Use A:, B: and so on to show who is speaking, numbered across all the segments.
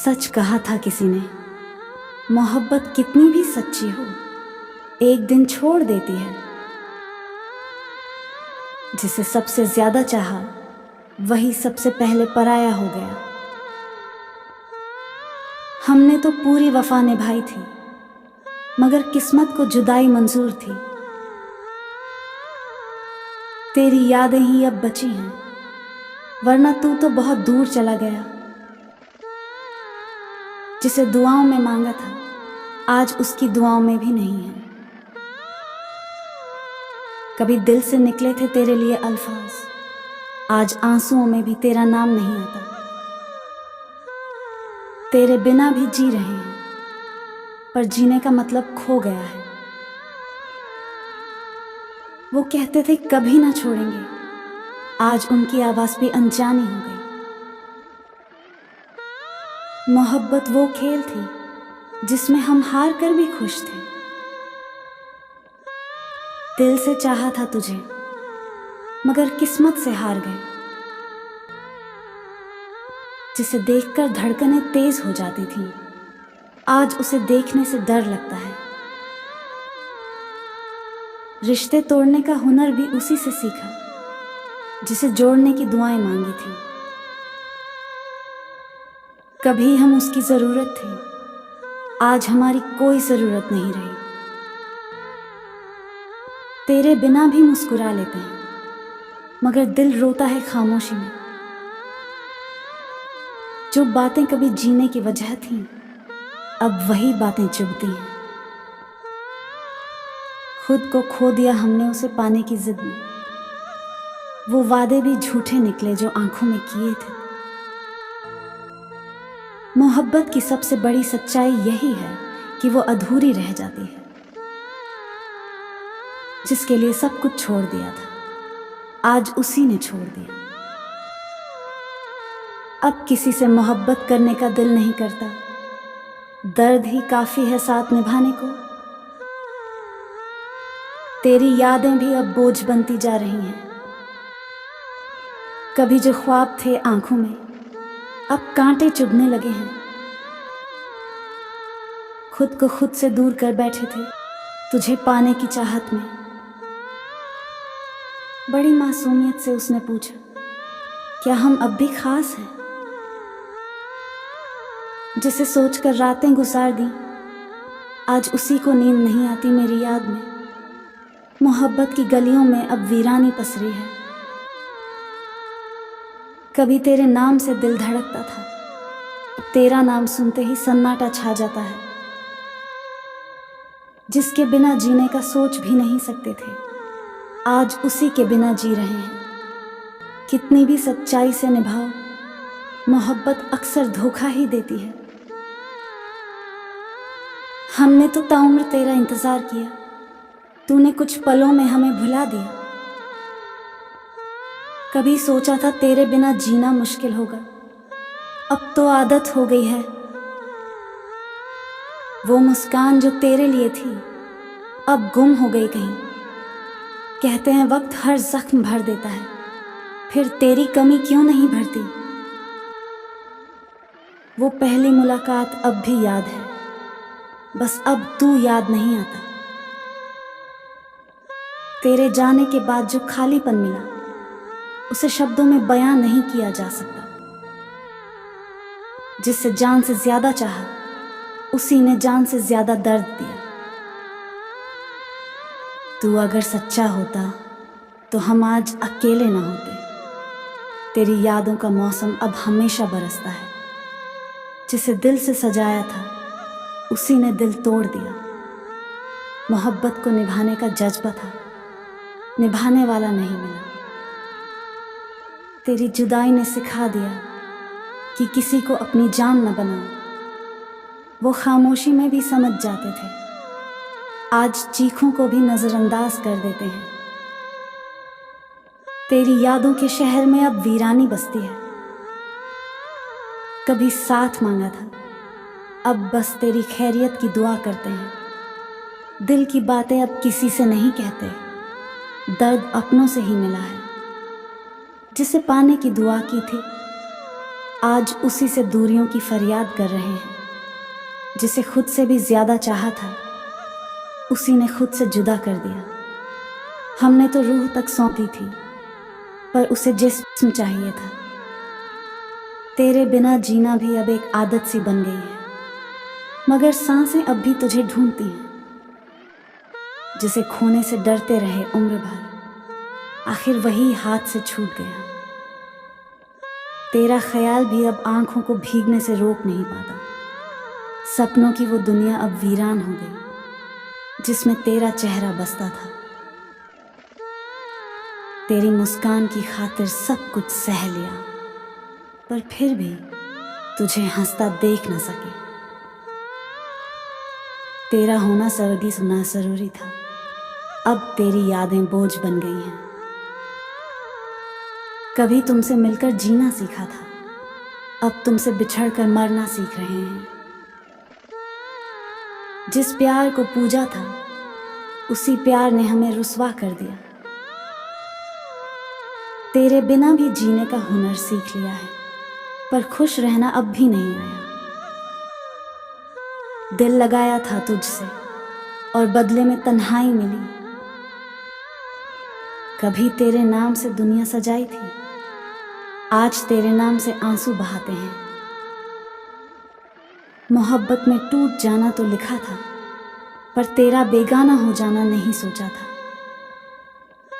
A: सच कहा था किसी ने, मोहब्बत कितनी भी सच्ची हो एक दिन छोड़ देती है। जिसे सबसे ज्यादा चाहा वही सबसे पहले पराया हो गया। हमने तो पूरी वफा निभाई थी, मगर किस्मत को जुदाई मंजूर थी। तेरी यादें ही अब बची हैं, वरना तू तो बहुत दूर चला गया। जिसे दुआओं में मांगा था आज उसकी दुआओं में भी नहीं है। कभी दिल से निकले थे तेरे लिए अल्फाज, आज आंसुओं में भी तेरा नाम नहीं आता। तेरे बिना भी जी रहे हैं, पर जीने का मतलब खो गया है। वो कहते थे कभी ना छोड़ेंगे, आज उनकी आवाज भी अनजानी हो गई। मोहब्बत वो खेल थी जिसमें हम हार कर भी खुश थे। दिल से चाहा था तुझे, मगर किस्मत से हार गए। जिसे देखकर धड़कनें तेज हो जाती थी, आज उसे देखने से डर लगता है। रिश्ते तोड़ने का हुनर भी उसी से सीखा जिसे जोड़ने की दुआएं मांगी थी। कभी हम उसकी जरूरत थे, आज हमारी कोई जरूरत नहीं रही। तेरे बिना भी मुस्कुरा लेते हैं, मगर दिल रोता है खामोशी में। जो बातें कभी जीने की वजह थीं, अब वही बातें चुभती हैं। खुद को खो दिया हमने उसे पाने की जिद में। वो वादे भी झूठे निकले जो आंखों में किए थे। मोहब्बत की सबसे बड़ी सच्चाई यही है कि वो अधूरी रह जाती है। जिसके लिए सब कुछ छोड़ दिया था, आज उसी ने छोड़ दिया। अब किसी से मोहब्बत करने का दिल नहीं करता, दर्द ही काफी है साथ निभाने को। तेरी यादें भी अब बोझ बनती जा रही हैं। कभी जो ख्वाब थे आंखों में, अब कांटे चुभने लगे हैं। खुद को खुद से दूर कर बैठे थे तुझे पाने की चाहत में। बड़ी मासूमियत से उसने पूछा, क्या हम अब भी खास हैं? जिसे सोचकर रातें गुजार दी, आज उसी को नींद नहीं आती मेरी याद में। मोहब्बत की गलियों में अब वीरानी पसरी है। कभी तेरे नाम से दिल धड़कता था, तेरा नाम सुनते ही सन्नाटा छा जाता है। जिसके बिना जीने का सोच भी नहीं सकते थे, आज उसी के बिना जी रहे हैं। कितनी भी सच्चाई से निभाओ, मोहब्बत अक्सर धोखा ही देती है। हमने तो ताउम्र तेरा इंतजार किया, तूने कुछ पलों में हमें भुला दिया। कभी सोचा था तेरे बिना जीना मुश्किल होगा, अब तो आदत हो गई है। वो मुस्कान जो तेरे लिए थी, अब गुम हो गई कहीं। कहते हैं वक्त हर जख्म भर देता है, फिर तेरी कमी क्यों नहीं भरती? वो पहली मुलाकात अब भी याद है, बस अब तू याद नहीं आता। तेरे जाने के बाद जो खालीपन मिला, उसे शब्दों में बयां नहीं किया जा सकता। जिससे जान से ज्यादा चाहा, उसी ने जान से ज्यादा दर्द दिया। तू अगर सच्चा होता तो हम आज अकेले ना होते। तेरी यादों का मौसम अब हमेशा बरसता है। जिसे दिल से सजाया था, उसी ने दिल तोड़ दिया। मोहब्बत को निभाने का जज्बा था, निभाने वाला नहीं मिला। तेरी जुदाई ने सिखा दिया कि किसी को अपनी जान न बनाओ। वो खामोशी में भी समझ जाते थे, आज चीखों को भी नजरअंदाज कर देते हैं। तेरी यादों के शहर में अब वीरानी बसती है। कभी साथ मांगा था, अब बस तेरी खैरियत की दुआ करते हैं। दिल की बातें अब किसी से नहीं कहते, दर्द अपनों से ही मिला है। जिसे पाने की दुआ की थी, आज उसी से दूरियों की फरियाद कर रहे हैं। जिसे खुद से भी ज्यादा चाहा था, उसी ने खुद से जुदा कर दिया। हमने तो रूह तक सौंपी थी, पर उसे जिस्म चाहिए था। तेरे बिना जीना भी अब एक आदत सी बन गई है, मगर सांसें अब भी तुझे ढूंढती हैं। जिसे खोने से डरते रहे उम्र भर, आखिर वही हाथ से छूट गया। तेरा ख्याल भी अब आंखों को भीगने से रोक नहीं पाता। सपनों की वो दुनिया अब वीरान हो गई, जिसमें तेरा चेहरा बसता था। तेरी मुस्कान की खातिर सब कुछ सह लिया, पर फिर भी तुझे हंसता देख न सके। तेरा होना सर्दी सुना जरूरी था, अब तेरी यादें बोझ बन गई हैं। कभी तुमसे मिलकर जीना सीखा था, अब तुमसे बिछड़कर मरना सीख रहे हैं। जिस प्यार को पूजा था, उसी प्यार ने हमें रुस्वा कर दिया। तेरे बिना भी जीने का हुनर सीख लिया है, पर खुश रहना अब भी नहीं आया। दिल लगाया था तुझसे और बदले में तन्हाई मिली। कभी तेरे नाम से दुनिया सजाई थी, आज तेरे नाम से आंसू बहाते हैं। मोहब्बत में टूट जाना तो लिखा था, पर तेरा बेगाना हो जाना नहीं सोचा था।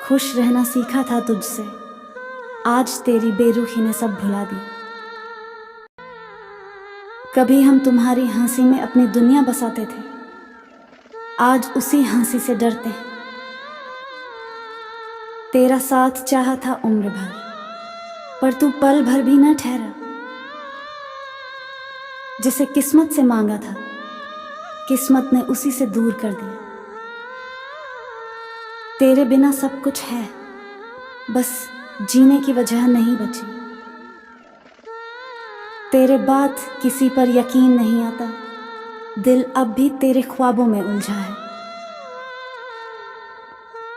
A: खुश रहना सीखा था तुझसे, आज तेरी बेरुखी ने सब भुला दी। कभी हम तुम्हारी हंसी में अपनी दुनिया बसाते थे, आज उसी हंसी से डरते हैं। तेरा साथ चाहा था उम्र भर, पर तू पल भर भी न ठहरा। जिसे किस्मत से मांगा था, किस्मत ने उसी से दूर कर दिया। तेरे बिना सब कुछ है, बस जीने की वजह नहीं बची। तेरे बाद किसी पर यकीन नहीं आता, दिल अब भी तेरे ख्वाबों में उलझा है।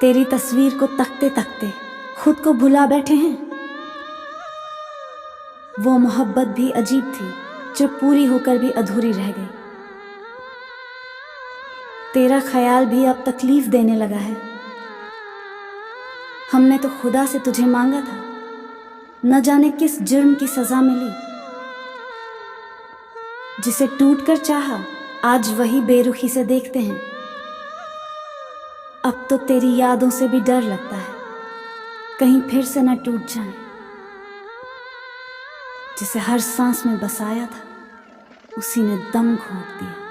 A: तेरी तस्वीर को तकते तकते खुद को भुला बैठे हैं। वो मोहब्बत भी अजीब थी, जो पूरी होकर भी अधूरी रह गई। तेरा ख्याल भी अब तकलीफ देने लगा है। हमने तो खुदा से तुझे मांगा था, न जाने किस जुर्म की सजा मिली। जिसे टूटकर चाहा, आज वही बेरुखी से देखते हैं। अब तो तेरी यादों से भी डर लगता है, कहीं फिर से न टूट जाए। जिसे हर सांस में बसाया था, उसी ने दम घोंट दिया।